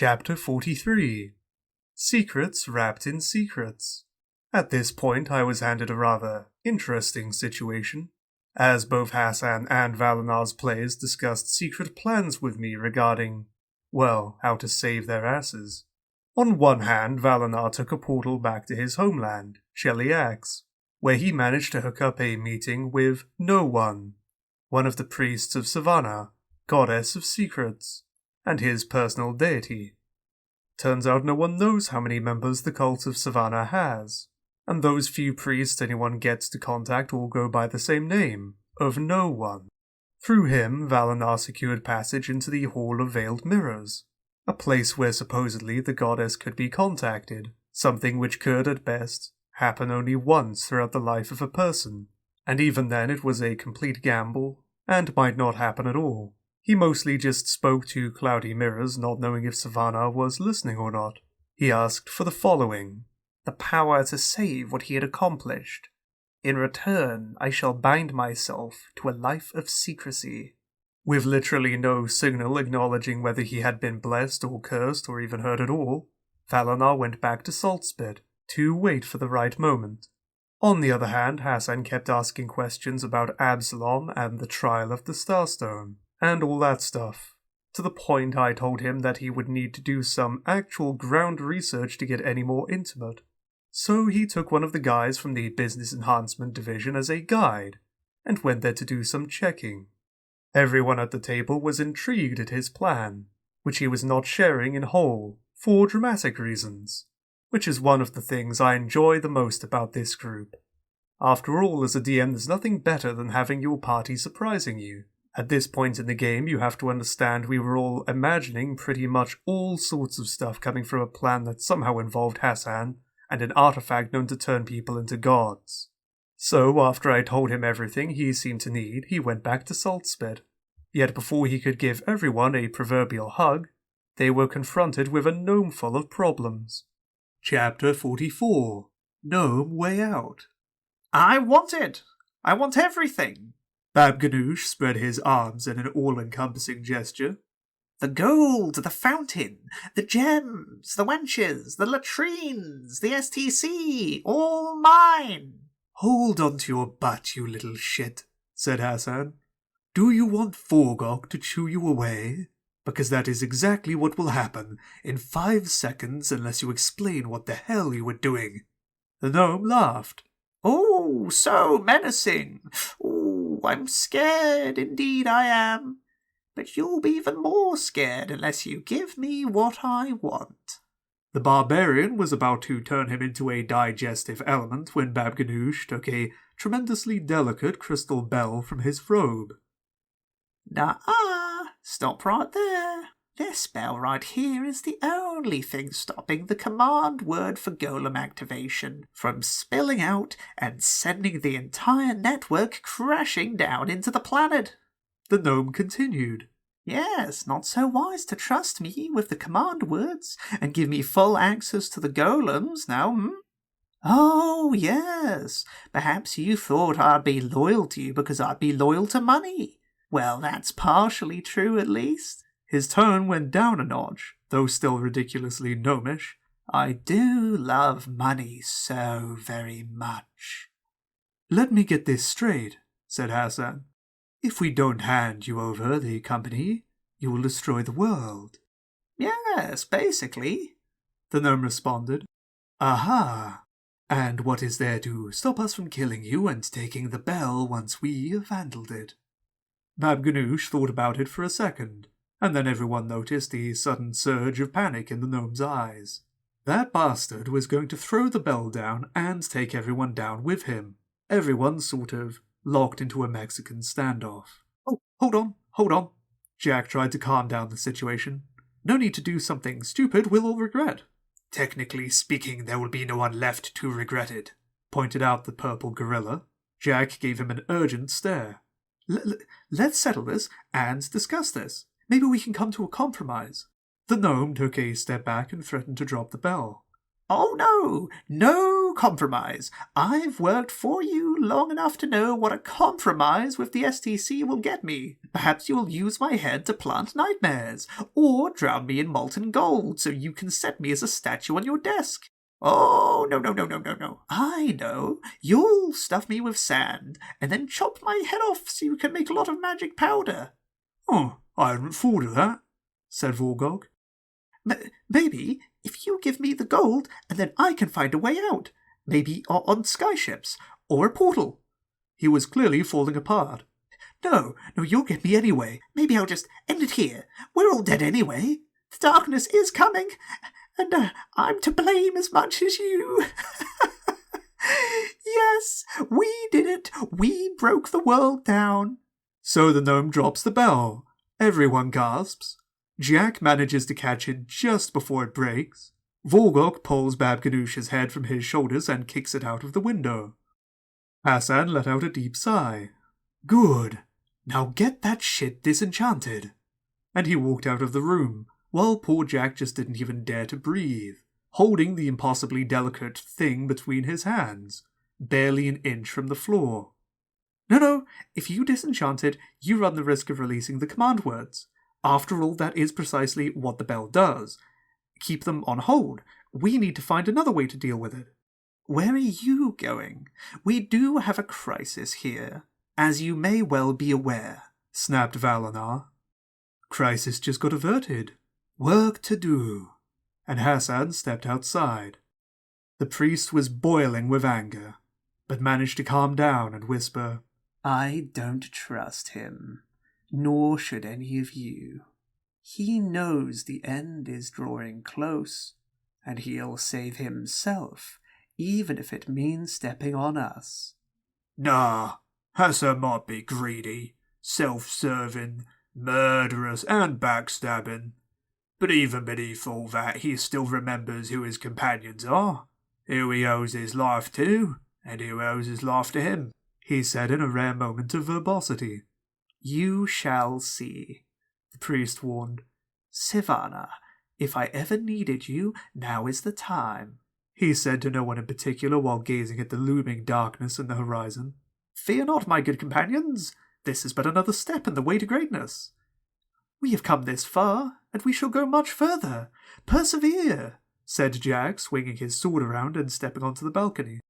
Chapter 43 Secrets Wrapped in Secrets. At this point, I was handed a rather interesting situation, as both Hassan and Valinar's players discussed secret plans with me regarding, well, how to save their asses. On one hand, Valinar took a portal back to his homeland, Sheliax, where he managed to hook up a meeting with No One of the priests of Savannah, goddess of secrets, and his personal deity. Turns out no one knows how many members the cult of Savannah has, and those few priests anyone gets to contact all go by the same name, of No One. Through him, Valinar secured passage into the Hall of Veiled Mirrors, a place where supposedly the goddess could be contacted, something which could, at best, happen only once throughout the life of a person, and even then it was a complete gamble, and might not happen at all. He mostly just spoke to cloudy mirrors, not knowing if Savannah was listening or not. He asked for the following: the power to save what he had accomplished. In return, I shall bind myself to a life of secrecy. With literally no signal acknowledging whether he had been blessed or cursed or even heard at all, Valinor went back to Saltspit to wait for the right moment. On the other hand, Hassan kept asking questions about Absalom and the trial of the Starstone, and all that stuff, to the point I told him that he would need to do some actual ground research to get any more intimate. So he took one of the guys from the Business Enhancement Division as a guide, and went there to do some checking. Everyone at the table was intrigued at his plan, which he was not sharing in whole, for dramatic reasons, which is one of the things I enjoy the most about this group. After all, as a DM, there's nothing better than having your party surprising you. At this point in the game, you have to understand we were all imagining pretty much all sorts of stuff coming from a plan that somehow involved Hassan and an artifact known to turn people into gods. So, after I told him everything he seemed to need, he went back to Saltspit. Yet before he could give everyone a proverbial hug, they were confronted with a gnome full of problems. Chapter 44 Gnome Way Out. I want it! I want everything! Bab Ganoush spread his arms in an all-encompassing gesture. The gold, the fountain, the gems, the wenches, the latrines, the STC, all mine! Hold on to your butt, you little shit, said Hassan. Do you want Forgok to chew you away? Because that is exactly what will happen in 5 seconds unless you explain what the hell you were doing. The gnome laughed. Oh, so menacing! Oh, I'm scared, indeed I am. But you'll be even more scared unless you give me what I want. The barbarian was about to turn him into a digestive element when Bab Ganoush took a tremendously delicate crystal bell from his robe. Nuh-uh, stop right there. This bell right here is the only thing stopping the command word for golem activation from spilling out and sending the entire network crashing down into the planet. The gnome continued. Yes, not so wise to trust me with the command words and give me full access to the golems now, Oh, yes, perhaps you thought I'd be loyal to you because I'd be loyal to money. Well, that's partially true at least. His tone went down a notch, though still ridiculously gnomish. I do love money so very much. Let me get this straight, said Hassan. If we don't hand you over the company, you will destroy the world. Yes, basically, the gnome responded. Aha! And what is there to stop us from killing you and taking the bell once we have handled it? Bab Ganoush thought about it for a second, and then everyone noticed the sudden surge of panic in the gnome's eyes. That bastard was going to throw the bell down and take everyone down with him. Everyone sort of locked into a Mexican standoff. Oh, hold on. Jack tried to calm down the situation. No need to do something stupid we'll all regret. Technically speaking, there will be no one left to regret it, pointed out the purple gorilla. Jack gave him an urgent stare. Let's settle this and discuss this. Maybe we can come to a compromise. The gnome took a step back and threatened to drop the bell. Oh no! No compromise. I've worked for you long enough to know what a compromise with the STC will get me. Perhaps you'll use my head to plant nightmares, or drown me in molten gold so you can set me as a statue on your desk. Oh, no. I know. You'll stuff me with sand, and then chop my head off so you can make a lot of magic powder. Oh, I hadn't thought of that, said Vorgog. Maybe if you give me the gold, and then I can find a way out. Maybe on skyships, or a portal. He was clearly falling apart. No, you'll get me anyway. Maybe I'll just end it here. We're all dead anyway. The darkness is coming, and I'm to blame as much as you. Yes, we did it. We broke the world down. So the gnome drops the bell. Everyone gasps. Jack manages to catch it just before it breaks. Vorgok pulls Babganoush's head from his shoulders and kicks it out of the window. Hassan let out a deep sigh. Good. Now get that shit disenchanted. And he walked out of the room, while poor Jack just didn't even dare to breathe, holding the impossibly delicate thing between his hands, barely an inch from the floor. No, if you disenchant it, you run the risk of releasing the command words. After all, that is precisely what the bell does. Keep them on hold. We need to find another way to deal with it. Where are you going? We do have a crisis here, as you may well be aware, snapped Valenar. Crisis just got averted. Work to do. And Hassan stepped outside. The priest was boiling with anger, but managed to calm down and whisper, I don't trust him, nor should any of you. He knows the end is drawing close, and he'll save himself, even if it means stepping on us. Nah, Hassan might be greedy, self-serving, murderous and backstabbing, but even beneath all that he still remembers who his companions are, who he owes his life to, and who owes his life to him, he said in a rare moment of verbosity. You shall see, the priest warned. Sivana, if I ever needed you, now is the time, he said to no one in particular while gazing at the looming darkness in the horizon. Fear not, my good companions. This is but another step in the way to greatness. We have come this far, and we shall go much further. Persevere, said Jack, swinging his sword around and stepping onto the balcony.